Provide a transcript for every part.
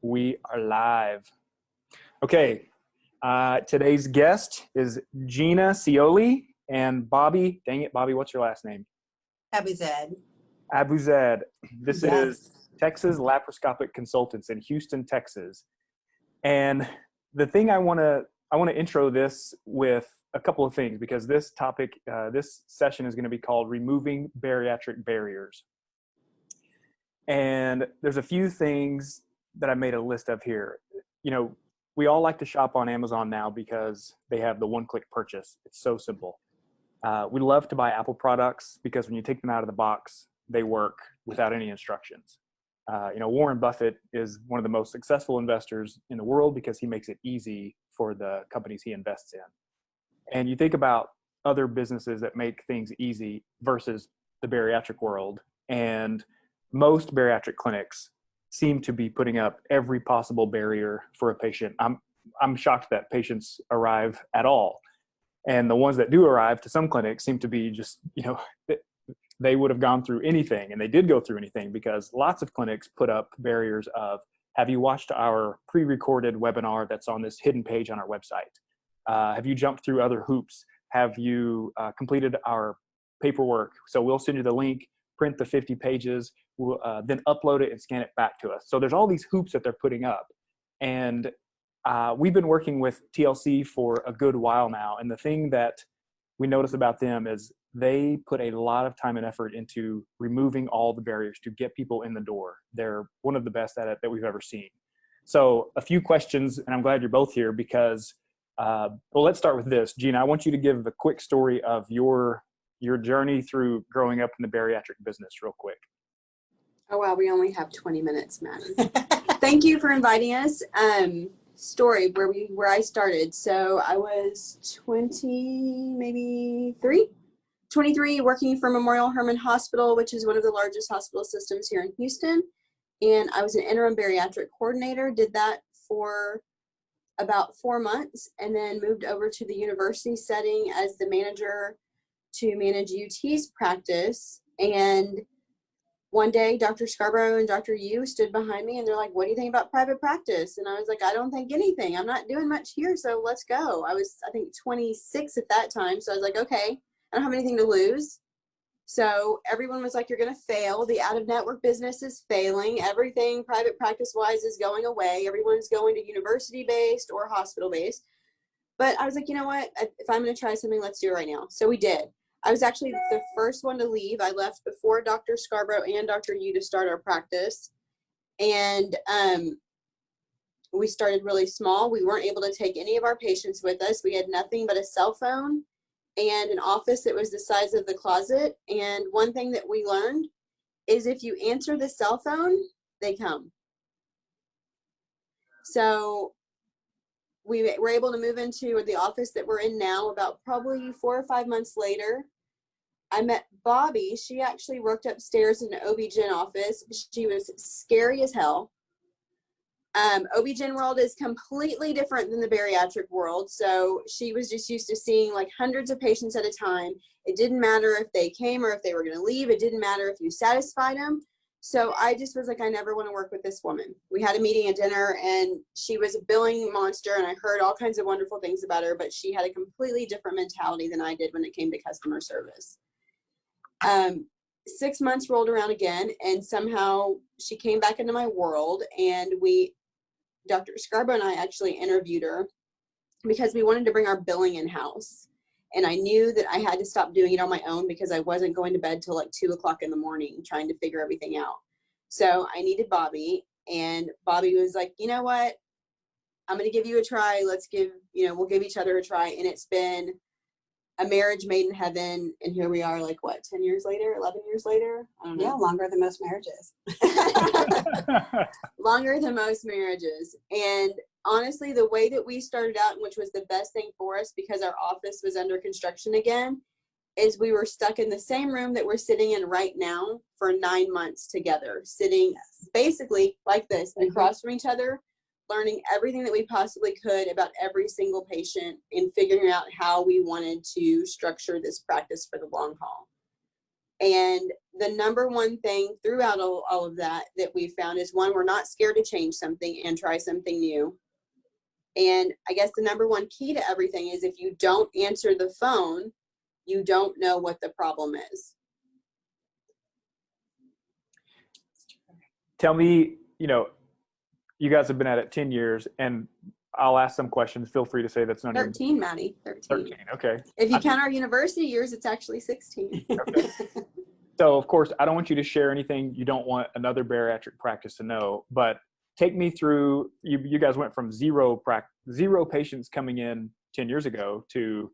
We are live. Okay, today's guest is Gina Ciolli and Bobbie. Dang it, Bobbie, what's your last name? Abuzaid. Abuzaid. This Yes. is Texas Laparoscopic Consultants in Houston, Texas. And the thing I want to intro this with a couple of things, because this topic, this session is going to be called Removing Bariatric Barriers. And there's a few things that I made a list of here. You know, we all like to shop on Amazon now because they have the one-click purchase. It's so simple. We love to buy Apple products because when you take them out of the box, they work without any instructions. Warren Buffett is one of the most successful investors in the world because he makes it easy for the companies he invests in. And you think about other businesses that make things easy versus the bariatric world, and most bariatric clinics seem to be putting up every possible barrier for a patient. I'm shocked that patients arrive at all. And the ones that do arrive to some clinics seem to be just, they would have gone through anything, and they did go through anything, because lots of clinics put up barriers of, have you watched our pre-recorded webinar that's on this hidden page on our website? Have you jumped through other hoops? Have you completed our paperwork? So we'll send you the link, print the 50 pages, we'll then upload it and scan it back to us. So there's all these hoops that they're putting up. And we've been working with TLC for a good while now. And the thing that we notice about them is they put a lot of time and effort into removing all the barriers to get people in the door. They're one of the best at it that we've ever seen. So a few questions, and I'm glad you're both here because, let's start with this. Gina, I want you to give the quick story of your journey through growing up in the bariatric business real quick. Oh, wow. We only have 20 minutes, Maddie. Thank you for inviting us. Story where I started. So I was 23, working for Memorial Hermann Hospital, which is one of the largest hospital systems here in Houston. And I was an interim bariatric coordinator, did that for about 4 months, and then moved over to the university setting as the manager to manage UT's practice. And one day, Dr. Scarborough and Dr. Yu stood behind me and they're like, what do you think about private practice? And I was like, I don't think anything. I'm not doing much here, so let's go. I was, I think, 26 at that time. So I was like, okay, I don't have anything to lose. So everyone was like, you're going to fail. The out-of-network business is failing. Everything private practice-wise is going away. Everyone's going to university-based or hospital-based. But I was like, you know what? If I'm going to try something, let's do it right now. So we did. I was actually the first one to leave. I left before Dr. Scarborough and Dr. Yu to start our practice. And we started really small. We weren't able to take any of our patients with us. We had nothing but a cell phone and an office that was the size of the closet. And one thing that we learned is if you answer the cell phone, they come. So we were able to move into the office that we're in now about probably 4 or 5 months later. I met Bobbie. She actually worked upstairs in the OB-GYN office. She was scary as hell. OB-GYN world is completely different than the bariatric world. So she was just used to seeing like hundreds of patients at a time. It didn't matter if they came or if they were going to leave. It didn't matter if you satisfied them. So I just was like, I never want to work with this woman. We had a meeting at dinner and she was a billing monster and I heard all kinds of wonderful things about her, but she had a completely different mentality than I did when it came to customer service. 6 months rolled around again and somehow she came back into my world, and Dr. Scarborough and I actually interviewed her because we wanted to bring our billing in-house. And I knew that I had to stop doing it on my own because I wasn't going to bed till like 2 o'clock in the morning trying to figure everything out. So I needed Bobbie, and Bobbie was like, you know what? I'm going to give you a try. We'll give each other a try. And it's been a marriage made in heaven. And here we are, like what, 10 years later, 11 years later? I don't know. Yeah, longer than most marriages. Longer than most marriages. And honestly, the way that we started out, which was the best thing for us because our office was under construction again, is we were stuck in the same room that we're sitting in right now for 9 months together, sitting basically like this, across from each other, learning everything that we possibly could about every single patient and figuring out how we wanted to structure this practice for the long haul. And the number one thing throughout all of that we found is, one, we're not scared to change something and try something new. And I guess the number one key to everything is, if you don't answer the phone, you don't know what the problem is. Tell me, you guys have been at it 10 years, and I'll ask some questions. Feel free to say that's not 13, Maddie. 13. Okay. If you count our university years, it's actually 16. Okay. So, of course, I don't want you to share anything you don't want another bariatric practice to know, but take me through, you guys went from zero patients coming in 10 years ago to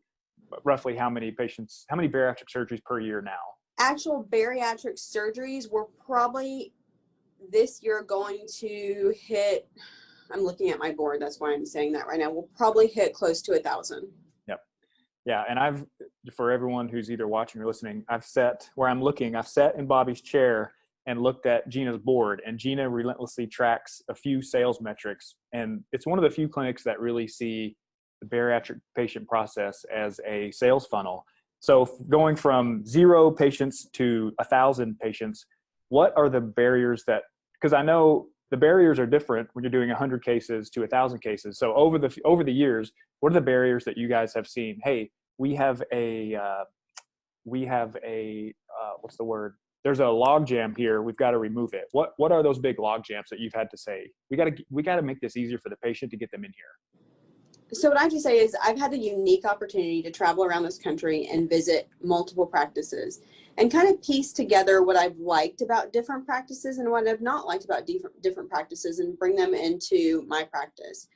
roughly how many bariatric surgeries per year now? Actual bariatric surgeries, we're probably this year going to hit, I'm looking at my board, that's why I'm saying that right now, we'll probably hit close to 1,000. Yep. Yeah, and for everyone who's either watching or listening, I've sat in Bobbie's chair and looked at Gina's board, and Gina relentlessly tracks a few sales metrics, and it's one of the few clinics that really see the bariatric patient process as a sales funnel. So going from 0 patients to 1,000 patients, what are the barriers because I know the barriers are different when you're doing 100 cases to 1,000 cases. So over the years, what are the barriers that you guys have seen? Hey, we have a what's the word? There's a log jam here. We've got to remove it. What are those big log jams that you've had to say? We got to make this easier for the patient to get them in here. So what I have to say is, I've had the unique opportunity to travel around this country and visit multiple practices and kind of piece together what I've liked about different practices and what I've not liked about different practices and bring them into my practice.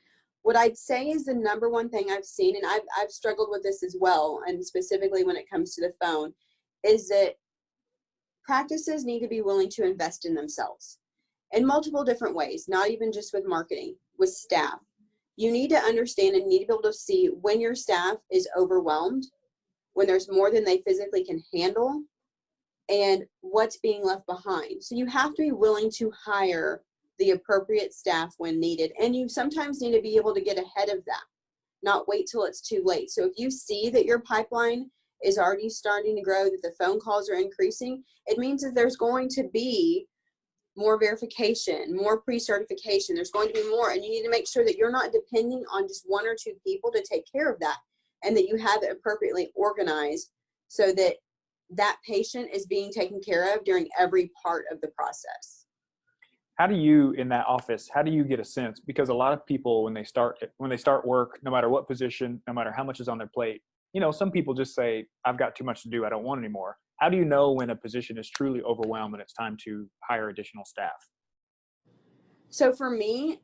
What I'd say is the number one thing I've seen, and I've struggled with this as well, and specifically when it comes to the phone, is that practices need to be willing to invest in themselves in multiple different ways, not even just with marketing, with staff. You need to understand and need to be able to see when your staff is overwhelmed, when there's more than they physically can handle, and what's being left behind. So you have to be willing to hire the appropriate staff when needed. And you sometimes need to be able to get ahead of that, not wait till it's too late. So if you see that your pipeline is already starting to grow, that the phone calls are increasing, it means that there's going to be more verification, more pre-certification. There's going to be more, and you need to make sure that you're not depending on just 1 or 2 people to take care of that, and that you have it appropriately organized so that that patient is being taken care of during every part of the process. How do you, in that office, how do you get a sense? Because a lot of people, when they start work, no matter what position, no matter how much is on their plate, some people just say, I've got too much to do, I don't want anymore. How do you know when a position is truly overwhelmed and it's time to hire additional staff? So for me,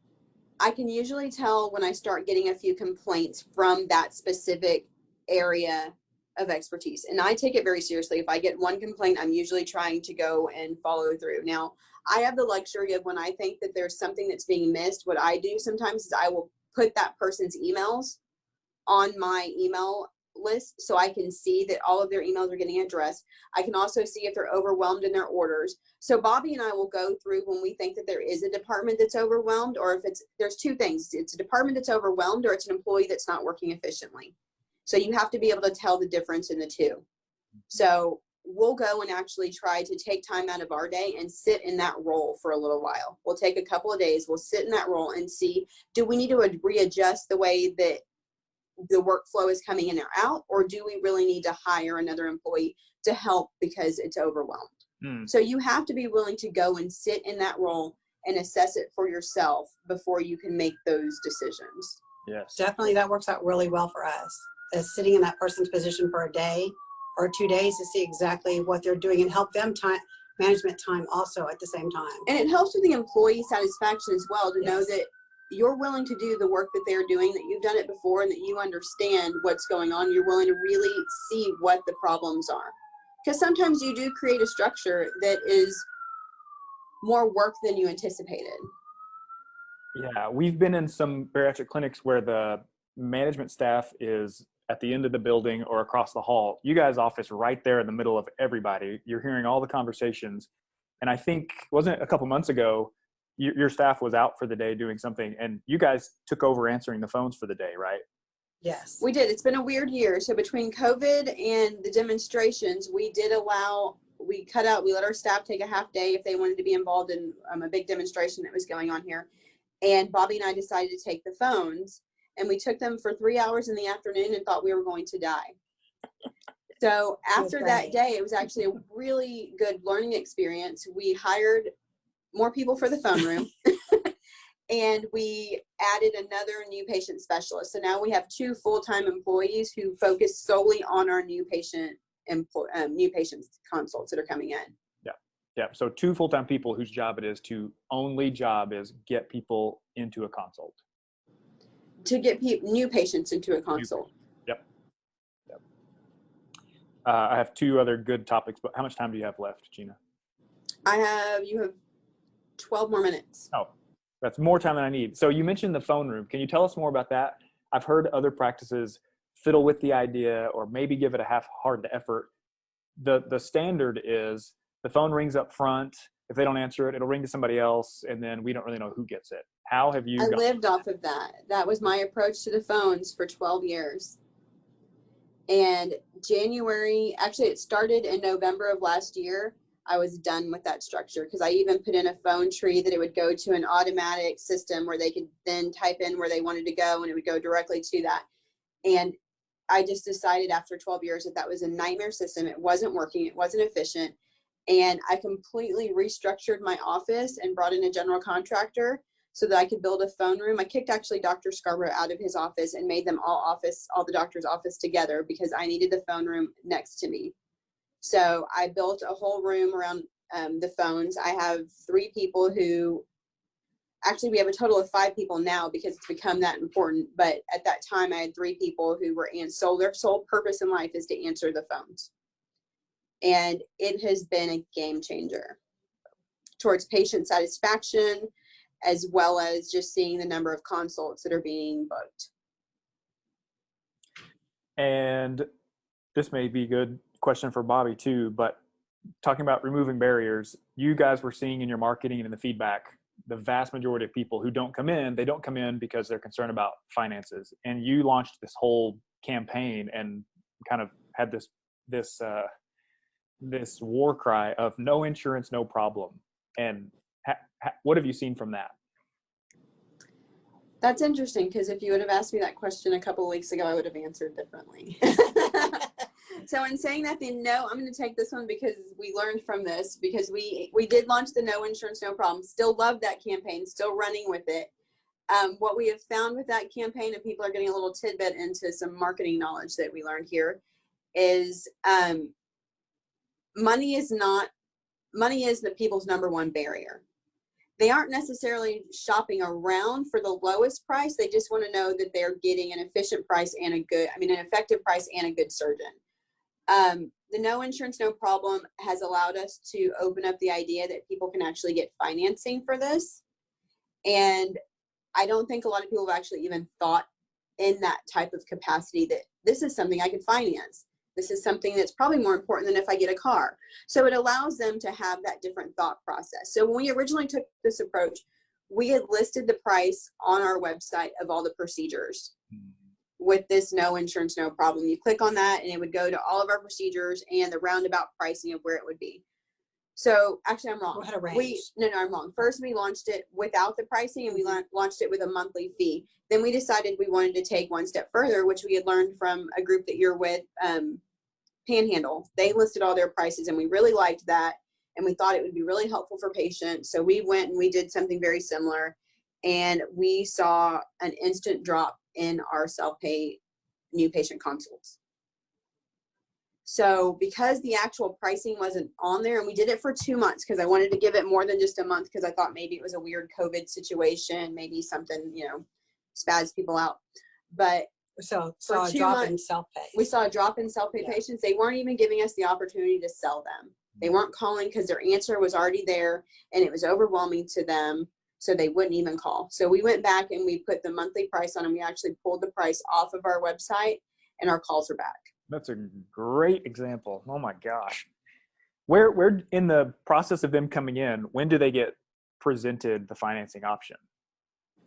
I can usually tell when I start getting a few complaints from that specific area of expertise. And I take it very seriously. If I get one complaint, I'm usually trying to go and follow through. Now, I have the luxury of, when I think that there's something that's being missed, what I do sometimes is I will put that person's emails on my email list so I can see that all of their emails are getting addressed. I can also see if they're overwhelmed in their orders. So Bobbie and I will go through when we think that there is a department that's overwhelmed, or if there's 2 things. It's a department that's overwhelmed, or it's an employee that's not working efficiently. So you have to be able to tell the difference in the 2. So we'll go and actually try to take time out of our day and sit in that role for a little while. We'll take a couple of days, we'll sit in that role and see, do we need to readjust the way that the workflow is coming in or out, or do we really need to hire another employee to help because it's overwhelmed? So you have to be willing to go and sit in that role and assess it for yourself before you can make those decisions. Yes. Definitely, that works out really well for us, as sitting in that person's position for a day or 2 days to see exactly what they're doing and help them management time also at the same time. And it helps with the employee satisfaction as well, to Yes. know that you're willing to do the work that they're doing, that you've done it before, and that you understand what's going on. You're willing to really see what the problems are. Because sometimes you do create a structure that is more work than you anticipated. Yeah, we've been in some bariatric clinics where the management staff is at the end of the building or across the hall. You guys' office right there in the middle of everybody. You're hearing all the conversations. And I think, wasn't it a couple months ago, your staff was out for the day doing something, and you guys took over answering the phones for the day, right? Yes. We did. It's been a weird year. So between COVID and the demonstrations, we did allow we let our staff take a half day if they wanted to be involved in a big demonstration that was going on here. And Bobbie and I decided to take the phones, and we took them for 3 hours in the afternoon and thought we were going to die. So after that day, it was actually a really good learning experience. We hired more people for the phone room and we added another new patient specialist. So now we have 2 full-time employees who focus solely on our new patient consults that are coming in. Yeah. So 2 full-time people whose job it is get people into a consult. To get new patients into a consult. Yep. I have 2 other good topics, but how much time do you have left, Gina? You have 12 more minutes. Oh, that's more time than I need. So you mentioned the phone room. Can you tell us more about that? I've heard other practices fiddle with the idea or maybe give it a half-hearted effort. The standard is the phone rings up front. If they don't answer it, it'll ring to somebody else, and then we don't really know who gets it. How have you? I lived off of that. That was my approach to the phones for 12 years. And it started in November of last year. I was done with that structure because I even put in a phone tree that it would go to an automatic system where they could then type in where they wanted to go and it would go directly to that. And I just decided after 12 years that was a nightmare system. It wasn't working. It wasn't efficient. And I completely restructured my office and brought in a general contractor so that I could build a phone room. I kicked actually Dr. Scarborough out of his office and made them all the doctor's office together because I needed the phone room next to me. So I built a whole room around the phones. I have 3 people who, actually we have a total of 5 people now because it's become that important. But at that time I had 3 people who were, their sole purpose in life is to answer the phones. And it has been a game changer towards patient satisfaction, as well as just seeing the number of consults that are being booked. And this may be a good question for Bobbie too, but talking about removing barriers, you guys were seeing in your marketing and in the feedback, the vast majority of people who don't come in because they're concerned about finances. And you launched this whole campaign and kind of had this war cry of no insurance, no problem. And what have you seen from that? That's interesting because if you would have asked me that question a couple of weeks ago, I would have answered differently. So in saying that, I'm going to take this one because we learned from this, because we did launch the no insurance, no problem. Still love that campaign, still running with it. What we have found with that campaign, and people are getting a little tidbit into some marketing knowledge that we learned here, is money is the people's number one barrier. They aren't necessarily shopping around for the lowest price. They just want to know that they're getting an efficient price and an effective price and a good surgeon. The no insurance, no problem has allowed us to open up the idea that people can actually get financing for this. And I don't think a lot of people have actually even thought in that type of capacity that this is something I could finance. This is something that's probably more important than if I get a car. So it allows them to have that different thought process. So when we originally took this approach, we had listed the price on our website of all the procedures with this no insurance, no problem. You click on that and it would go to all of our procedures and the roundabout pricing of where it would be. So actually I'm wrong. I'm wrong. First we launched it without the pricing and we launched it with a monthly fee. Then we decided we wanted to take one step further, which we had learned from a group that you're with, Panhandle. They listed all their prices and we really liked that. And we thought it would be really helpful for patients. So we went and we did something very similar and we saw an instant drop in our self-pay new patient consults. So because the actual pricing wasn't on there, and we did it for 2 months because I wanted to give it more than just a month because I thought maybe it was a weird COVID situation, maybe something, spaz people out. But so saw a drop in self-pay. We saw a drop in self-pay patients. They weren't even giving us the opportunity to sell them. They weren't calling because their answer was already there and it was overwhelming to them. So they wouldn't even call. So we went back and we put the monthly price on and we actually pulled the price off of our website and our calls are back. That's a great example. Oh my gosh. Where in the process of them coming in, when do they get presented the financing option?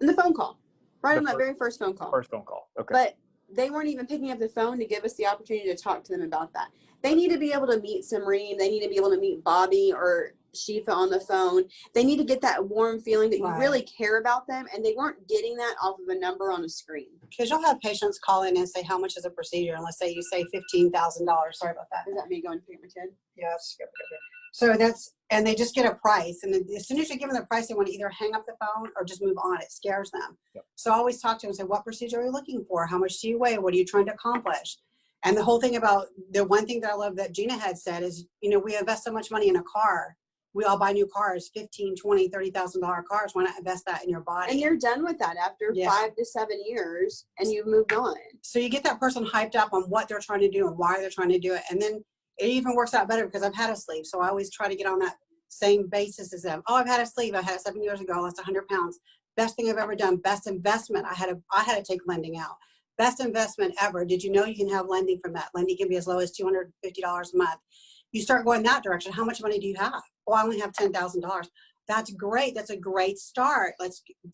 In the phone call, right on that very first phone call. First phone call. Okay. But they weren't even picking up the phone to give us the opportunity to talk to them about that. They need to be able to meet Samreen. They need to be able to meet Bobbie or Shifa on the phone. They need to get that warm feeling that you really care about them, and they weren't getting that off of a number on a screen. Because you'll have patients call in and say, how much is a procedure? And let's say you say $15,000. Sorry about that. Is that me going to pick my kid? Yes. So that's, and they just get a price. And then as soon as you give them the price, they want to either hang up the phone or just move on. It scares them. Yep. So I always talk to them and say, what procedure are you looking for? How much do you weigh? What are you trying to accomplish? And the whole thing about, the one thing that I love that Gina had said is, you know, we invest so much money in a car. We all buy new cars, $15,000, $20,000, $30,000 cars. Why not invest that in your body? And you're done with that after 5 to 7 years, and you've moved on. So you get that person hyped up on what they're trying to do and why they're trying to do it. And then it even works out better because I've had a sleeve. So I always try to get on that same basis as them. Oh, I've had a sleeve. I had it 7 years ago. I lost 100 pounds. Best thing I've ever done. Best investment. I had to take lending out. Best investment ever. Did you know you can have lending from that? Lending can be as low as $250 a month. You start going that direction. How much money do you have? Oh, I only have $10,000. That's great. That's a great start.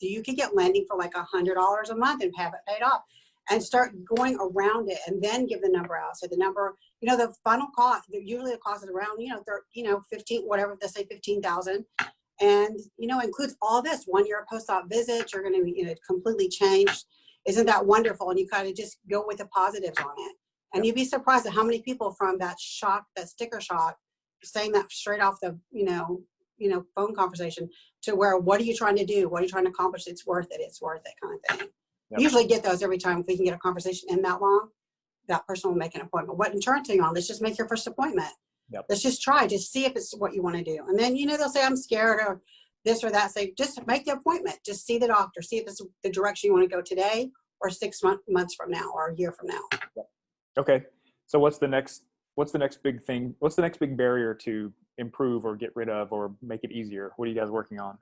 You can get lending for like $100 a month and have it paid off, and start going around it, and then give the number out. So the number, you know, the final cost, usually the cost is around, 15, whatever, they say 15,000. And, includes all this 1 year post-op visit. You're going to be, completely changed. Isn't that wonderful? And you kind of just go with the positives on it. And you'd be surprised at how many people from that shock, that sticker shock, saying that straight off the, phone conversation, to where, what are you trying to do? What are you trying to accomplish? It's worth it. It's worth it, kind of thing. Yep. Usually get those every time. If we can get a conversation in that long, that person will make an appointment. What insurance are you on? Let's just make your first appointment. Yep. Let's just try, just see if it's what you want to do. And then, they'll say, I'm scared or this or that. Say, just make the appointment. Just see the doctor. See if it's the direction you want to go today or 6 months from now or a year from now. Yep. Okay. So what's the next big thing? What's the next big barrier to improve or get rid of or make it easier? What are you guys working on?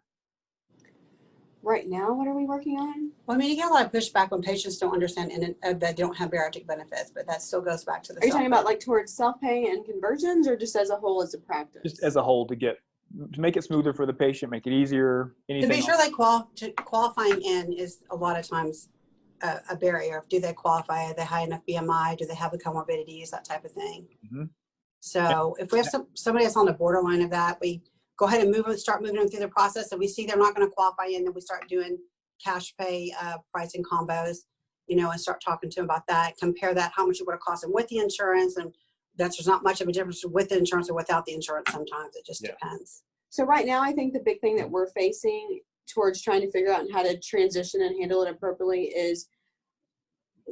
Right now, what are we working on? Well, I mean, you get a lot of pushback when patients don't understand and that they don't have bariatric benefits, but that still goes back to the. Are you talking about like towards self-pay and conversions, or just as a whole as a practice? Just as a whole, to make it smoother for the patient, make it easier. Anything to be sure they qualifying in is a lot of times a barrier. Do they qualify? Are they high enough BMI? Do they have the comorbidities? That type of thing. Mm-hmm. So if we have somebody that's on the borderline of that, we go ahead and start moving them through the process. And we see they're not going to qualify in, then we start doing cash pay pricing combos, and start talking to them about that. Compare that, how much it would have cost them with the insurance, and there's not much of a difference with the insurance or without the insurance. Sometimes it just depends. So right now, I think the big thing that we're facing towards trying to figure out how to transition and handle it appropriately is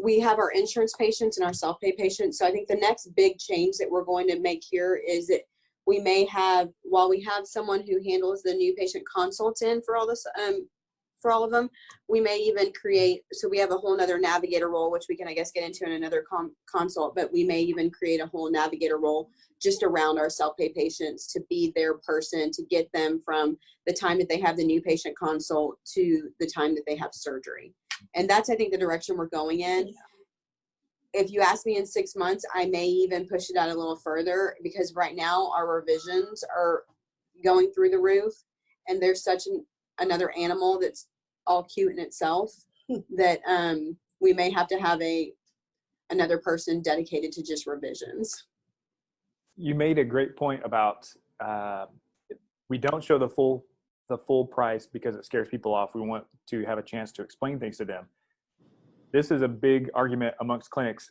we have our insurance patients and our self-pay patients. So I think the next big change that we're going to make here is that we may have, while we have someone who handles the new patient consults in for all this, for all of them, we may even create, so we have a whole nother navigator role, which we can, I guess, get into in another consult, but we may even create a whole navigator role just around our self-pay patients to be their person, to get them from the time that they have the new patient consult to the time that they have surgery. And that's, I think, the direction we're going in. If you ask me in 6 months, I may even push it out a little further, because right now our revisions are going through the roof, and there's such another animal that's all cute in itself that we may have to have another person dedicated to just revisions. You made a great point about we don't show the full price because it scares people off. We want to have a chance to explain things to them. This is a big argument amongst clinics.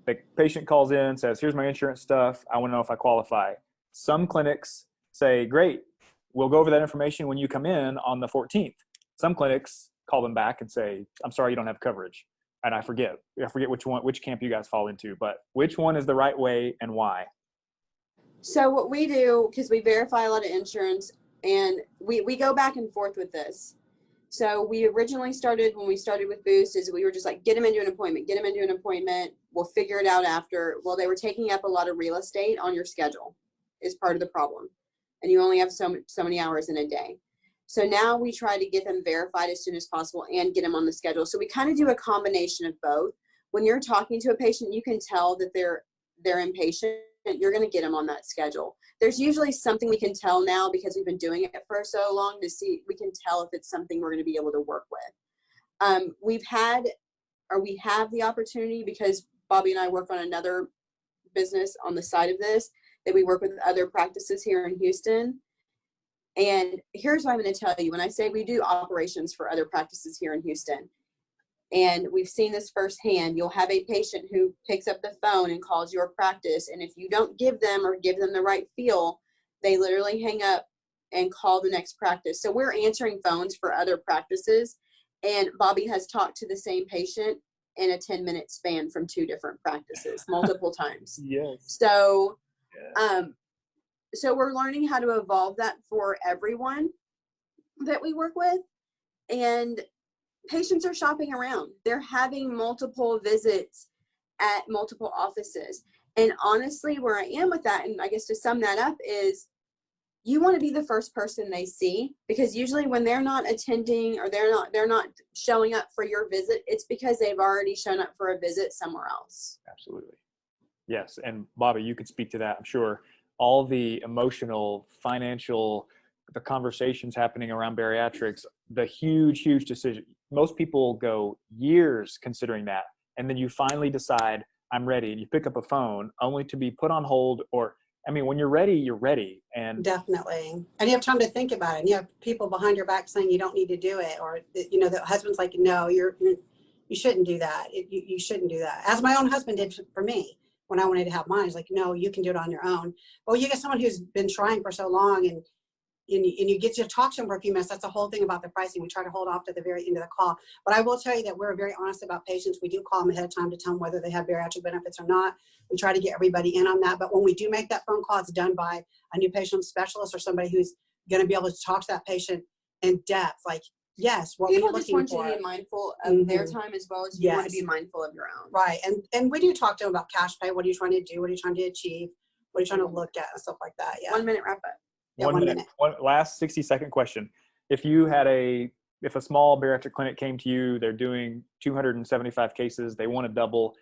The patient calls in, says, here's my insurance stuff. I want to know if I qualify. Some clinics say, great, we'll go over that information when you come in on the 14th. Some clinics call them back and say, I'm sorry, you don't have coverage. And I forget which camp you guys fall into, but which one is the right way and why? So what we do, because we verify a lot of insurance, and we go back and forth with this. So we originally started, when we started with Boost, is we were just like, get them into an appointment. We'll figure it out after. Well, they were taking up a lot of real estate on your schedule is part of the problem. And you only have so many hours in a day. So now we try to get them verified as soon as possible and get them on the schedule. So we kind of do a combination of both. When you're talking to a patient, you can tell that they're impatient. You're going to get them on that schedule. There's usually something we can tell now, because we've been doing it for so long, to see, we can tell if it's something we're going to be able to work with. We've had or we have the opportunity, because Bobbie and I work on another business on the side of this, that we work with other practices here in Houston. And here's what I'm going to tell you. When I say we do operations for other practices here in Houston, and we've seen this firsthand, you'll have a patient who picks up the phone and calls your practice. And if you don't give them the right feel, they literally hang up and call the next practice. So we're answering phones for other practices. And Bobbie has talked to the same patient in a 10-minute span from 2 different practices multiple times. Yes. So, Yes. so we're learning how to evolve that for everyone that we work with. And patients are shopping around. They're having multiple visits at multiple offices. And honestly, where I am with that, and I guess to sum that up, is you want to be the first person they see, because usually when they're not attending or they're not showing up for your visit, it's because they've already shown up for a visit somewhere else. Absolutely. Yes. And Bobbie, you could speak to that. I'm sure all the emotional, financial, the conversations happening around bariatrics, the huge decision. Most people go years considering that. And then you finally decide, I'm ready. And you pick up a phone only to be put on hold, or, I mean, when you're ready, you're ready. And Definitely. And you have time to think about it. And you have people behind your back saying you don't need to do it. Or, you know, the husband's like, no, you shouldn't do that. You shouldn't do that. As my own husband did for me when I wanted to have mine. He's like, no, you can do it on your own. Well, you get someone who's been trying for so long, and you get to talk to them for a few minutes. That's the whole thing about the pricing. We try to hold off to the very end of the call. But I will tell you that we're very honest about patients. We do call them ahead of time to tell them whether they have bariatric benefits or not. We try to get everybody in on that. But when we do make that phone call, it's done by a new patient specialist or somebody who's going to be able to talk to that patient in depth. Like, yes, what we're People just looking want you for. to be mindful of their time as well as you want to be mindful of your own. Right. And we do talk to them about cash pay. What are you trying to do? What are you trying to achieve? What are you trying to look at? And stuff like that. Yeah. 1 minute wrap up. Yeah, 1 minute. One last 60-second question. If a small bariatric clinic came to you, they're doing 275 cases, they want to double,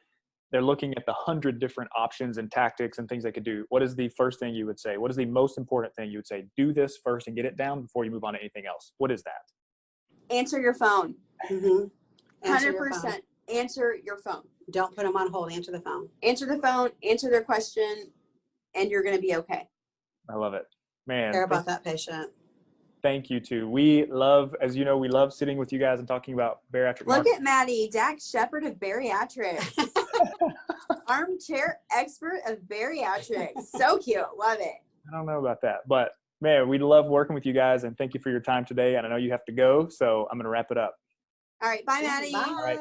they're looking at the 100 different options and tactics and things they could do, what is the first thing you would say? What is the most important thing you would say? Do this first and get it down before you move on to anything else. What is that? Answer your phone. Mm-hmm. 100%. Answer your phone. Don't put them on hold. Answer the phone. Answer the phone. Answer their question, and you're going to be okay. I love it. Man. Care about that patient. Thank you too. We love, as you know, we love sitting with you guys and talking about bariatric. Look at Maddie, Dax Shepherd of bariatrics. Armchair expert of bariatrics. So cute. Love it. I don't know about that, but man, we love working with you guys, and thank you for your time today. And I know you have to go, so I'm going to wrap it up. All right. Bye, Maddie. Bye. All right.